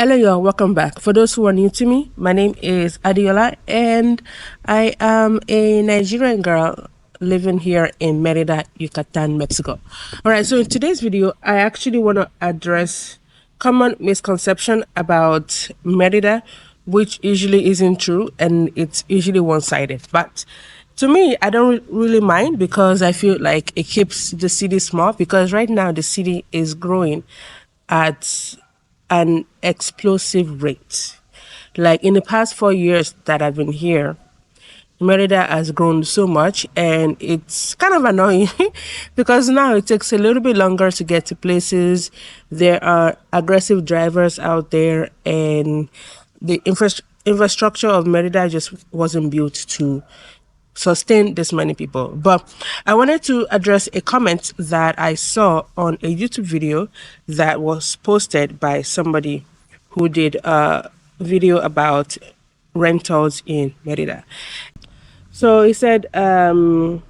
Hello, y'all. Welcome back. For those who are new to me, my name is Adiola, and I am a Nigerian girl living here in Merida, Yucatan, Mexico. All right. So in today's video, I actually want to address common misconception about Merida, which usually isn't true, and it's usually one-sided. But to me, I don't really mind because I feel like it keeps the city small. Because right now the city is growing at an explosive rate. Like in the past 4 years that I've been here, Merida has grown so much, and it's kind of annoying because now it takes a little bit longer to get to places. There are aggressive drivers out there, and the infrastructure of Merida just wasn't built to sustain this many people. But I wanted to address a comment that I saw on a YouTube video that was posted by somebody who did a video about rentals in Merida. So he said, living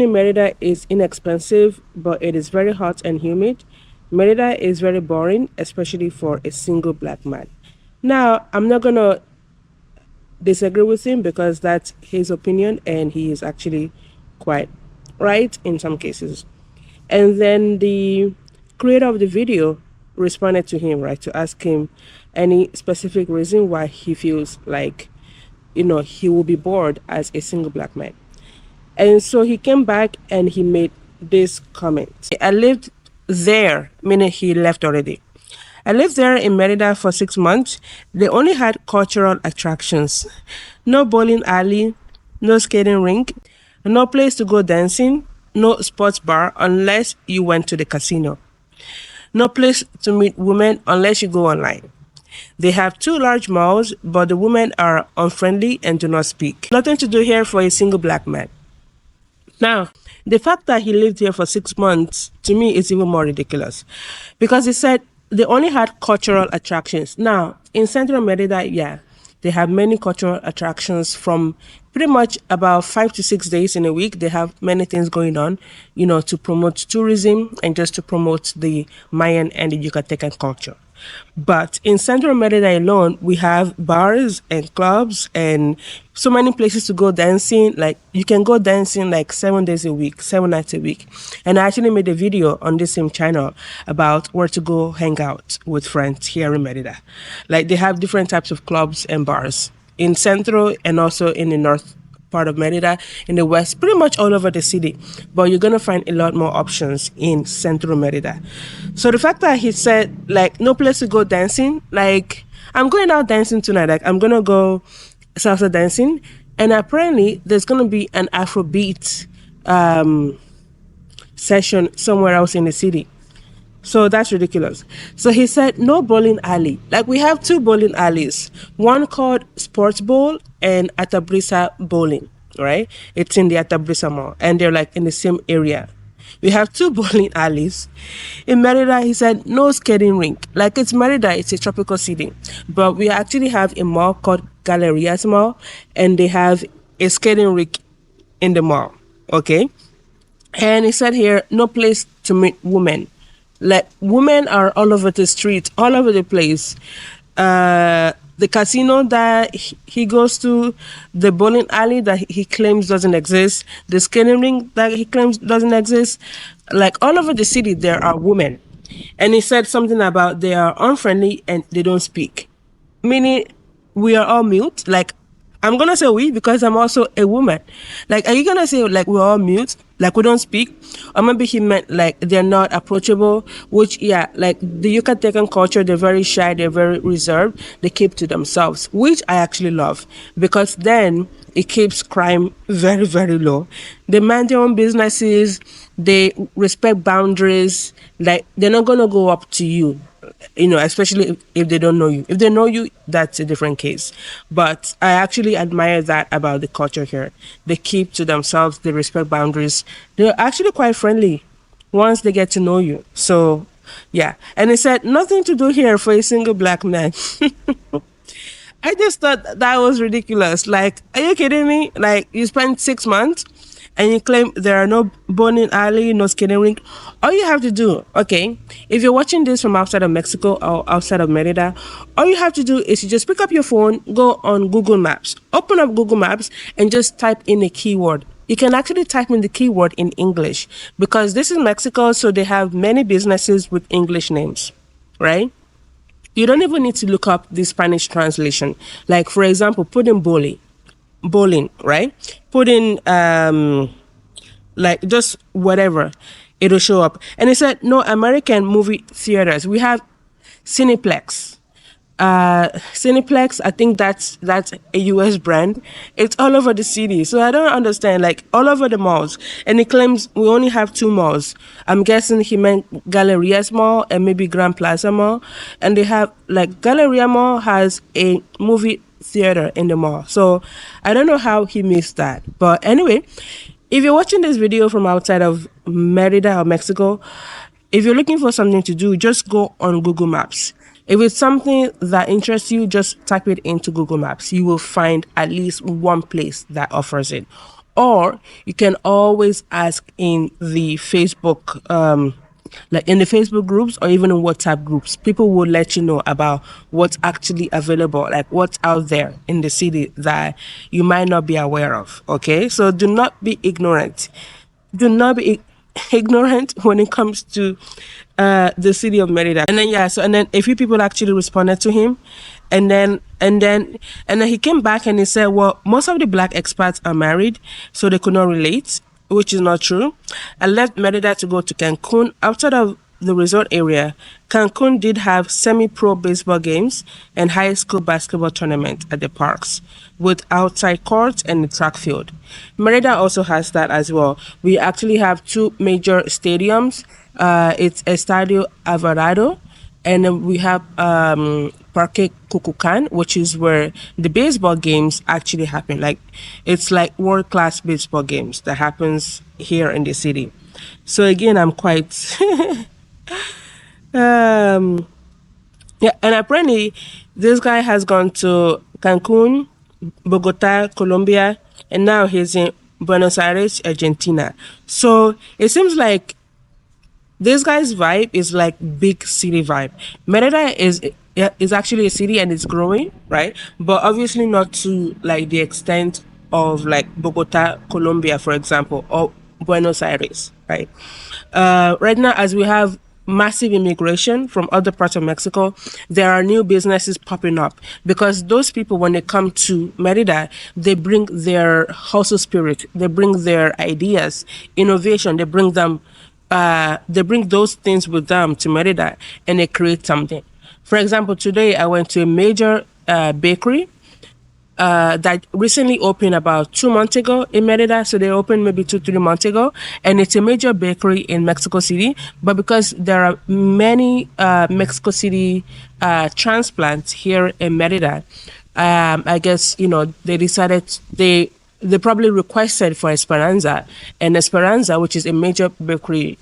in Merida is inexpensive, but it is very hot and humid. Merida is very boring, especially for a single black man. Now, I'm not going to disagree with him because that's his opinion and he is actually quite right in some cases. And then the creator of the video responded to him, right, to ask him any specific reason why he feels like, he will be bored as a single black man. And so he came back and he made this comment. I lived there, meaning he left already. I lived there in Merida for 6 months. They only had cultural attractions. No bowling alley, no skating rink, no place to go dancing, no sports bar unless you went to the casino. No place to meet women unless you go online. They have two large malls, but the women are unfriendly and do not speak. Nothing to do here for a single black man. Now, the fact that he lived here for 6 months, to me, is even more ridiculous. Because he said they only had cultural attractions. Now, in Central Merida, yeah, they have many cultural attractions from pretty much about 5 to 6 days in a week. They have many things going on, to promote tourism and just to promote the Mayan and the Yucatecan culture. But in Central Merida alone, we have bars and clubs and so many places to go dancing. Like you can go dancing like 7 days a week, 7 nights a week. And I actually made a video on this same channel about where to go hang out with friends here in Merida. Like they have different types of clubs and bars in Central and also in the north part of Merida, in the west, pretty much all over the city. But you're going to find a lot more options in Central Merida. So the fact that he said, like, no place to go dancing, like, I'm going out dancing tonight. Like, I'm going to go salsa dancing. And apparently, there's going to be an Afrobeat session somewhere else in the city. So that's ridiculous. So he said, no bowling alley. Like we have two bowling alleys, one called Sports Bowl and Atabrisa Bowling, right? It's in the Atabrisa Mall and they're like in the same area. We have two bowling alleys. In Merida, he said, no skating rink. Like it's Merida, it's a tropical city. But we actually have a mall called Gallerias Mall and they have a skating rink in the mall, okay? And he said here, no place to meet women. Like women are all over the street, all over the place. The casino that he goes to, the bowling alley that he claims doesn't exist, the skating rink that he claims doesn't exist. Like all over the city, there are women. And he said something about they are unfriendly and they don't speak. Meaning we are all mute. Like I'm gonna say we because I'm also a woman. Like, are you gonna say like we're all mute, like we don't speak, or maybe he meant like they're not approachable? Which yeah, like the Yucatecan culture, they're very shy, they're very reserved, they keep to themselves, which I actually love because then it keeps crime very very low. They mind their own businesses, they respect boundaries. Like they're not gonna go up to you, especially if they don't know you. If they know you, that's a different case. But I actually admire that about the culture here. They keep to themselves, they respect boundaries. They're actually quite friendly once they get to know you. So, yeah. And he said, nothing to do here for a single black man. I just thought that was ridiculous. Like, are you kidding me? Like, you spent 6 months and you claim there are no bowling alley, no skating rink, all you have to do, okay, if you're watching this from outside of Mexico or outside of Merida, all you have to do is you just pick up your phone, go on Google Maps, open up Google Maps, and just type in a keyword. You can actually type in the keyword in English because this is Mexico, so they have many businesses with English names, right? You don't even need to look up the Spanish translation. Like, for example, put in bowling, right? Put in like just whatever, it'll show up. And it said no American movie theaters. We have Cineplex. Cineplex, I think that's a US brand. It's all over the city. So I don't understand, like all over the malls. And he claims we only have two malls. I'm guessing he meant Gallerias Mall and maybe Grand Plaza Mall. And they have like Galleria Mall has a movie theater in the mall. So I don't know how he missed that. But anyway, if you're watching this video from outside of Merida or Mexico, if you're looking for something to do, just go on Google Maps. If it's something that interests you, just type it into Google Maps. You will find at least one place that offers it. Or you can always ask in the Facebook, like in the Facebook groups or even in WhatsApp groups. People will let you know about what's actually available, like what's out there in the city that you might not be aware of. Okay, so do not be ignorant. Do not be ignorant when it comes to the city of Merida. And then yeah, so and then a few people actually responded to him, and then he came back and he said, well, most of the black expats are married, so they could not relate, which is not true. I left Merida to go to Cancun. Outside of the resort area, Cancun did have semi-pro baseball games and high school basketball tournament at the parks with outside courts and the track field. Merida also has that as well. We actually have two major stadiums. It's Estadio Alvarado, and then we have Parque Cucucan, which is where the baseball games actually happen. Like it's like world class baseball games that happens here in the city. So again, I'm quite um yeah, and apparently this guy has gone to Cancun, Bogota, Colombia, and now he's in Buenos Aires, Argentina. So it seems like this guy's vibe is like big city vibe. Merida is actually a city and it's growing, right? But obviously not to like the extent of like Bogota, Colombia, for example, or Buenos Aires, right? Right now, as we have massive immigration from other parts of Mexico, there are new businesses popping up because those people, when they come to Merida, they bring their hustle spirit, they bring their ideas, innovation, they bring those things with them to Merida and they create something. For example, today I went to a major bakery that recently opened about 2 months ago in Merida. So they opened maybe 3 months ago, and it's a major bakery in Mexico City. But because there are many Mexico City transplants here in Merida, I guess they decided they probably requested for Esperanza, and Esperanza, which is a major bakery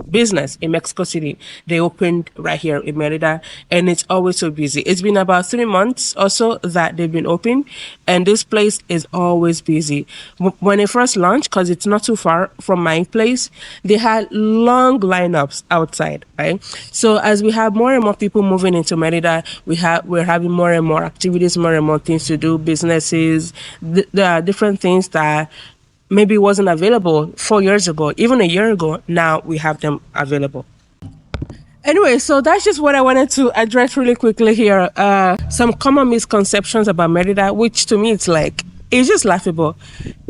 business in Mexico City, they opened right here in Merida, and it's always so busy. It's been about 3 months or so that they've been open, and this place is always busy. When it first launched, because it's not too far from my place, they had long lineups outside, right? So as we have more and more people moving into Merida, we're having more and more activities, more and more things to do, businesses. There are different things that maybe wasn't available 4 years ago, even a year ago. Now we have them available. Anyway, so that's just what I wanted to address really quickly here. Some common misconceptions about Merida, which to me it's just laughable,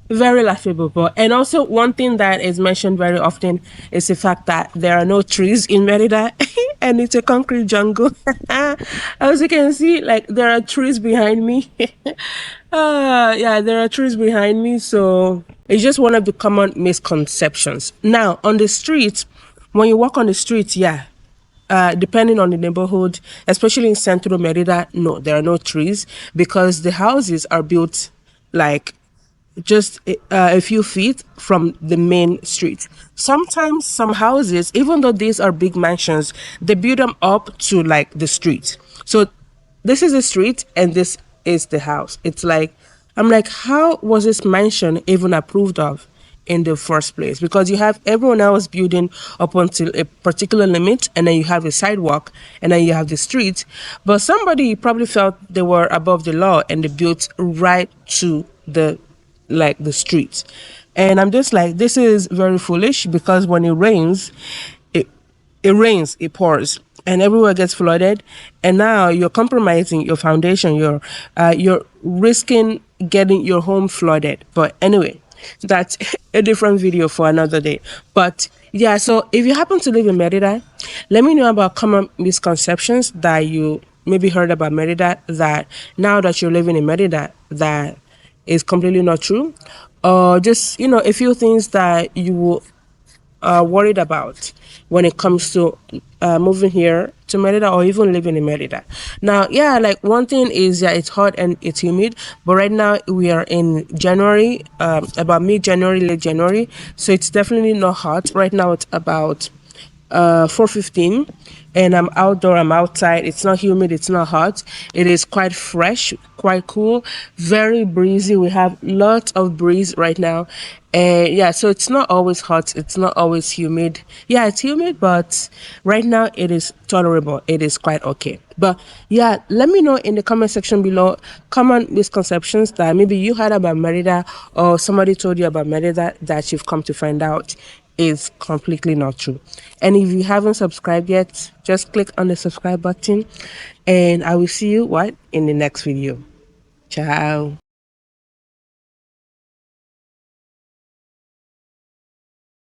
very laughable. And also one thing that is mentioned very often is the fact that there are no trees in Merida and it's a concrete jungle. As you can see, like there are trees behind me. Yeah, there are trees behind me. So it's just one of the common misconceptions. Now, on the streets, when you walk on the streets, yeah, depending on the neighborhood, especially in Central Merida, no, there are no trees because the houses are built like just a few feet from the main street. Sometimes some houses, even though these are big mansions, they build them up to like the street. So this is the street and this is the house. It's like, I'm like, how was this mansion even approved of? in the first place, because you have everyone else building up until a particular limit, and then you have a sidewalk, and then you have the street. But somebody probably felt they were above the law and they built right to the street. And I'm just like, this is very foolish, because when it rains, it it pours, and everywhere gets flooded. And now you're compromising your foundation. You're risking getting your home flooded. But anyway, that's a different video for another day. But yeah, so if you happen to live in Merida, let me know about common misconceptions that you maybe heard about Merida, that now that you're living in Merida, that is completely not true, or just a few things that you will are worried about when it comes to moving here to Merida, or even living in Merida. Now, yeah, like one thing is, yeah, it's hot and it's humid, but right now we are in January, about mid January, late January, so it's definitely not hot. Right now it's about 4:15, and I'm outdoor, I'm outside. It's not humid, it's not hot. It is quite fresh, quite cool, very breezy. We have lots of breeze right now. And yeah, so it's not always hot, it's not always humid. Yeah, it's humid, but right now it is tolerable. It is quite okay. But yeah, let me know in the comment section below common misconceptions that maybe you heard about Merida, or somebody told you about Merida that you've come to find out is completely not true. And if you haven't subscribed yet, just click on the subscribe button, and I will see you in the next video. Ciao.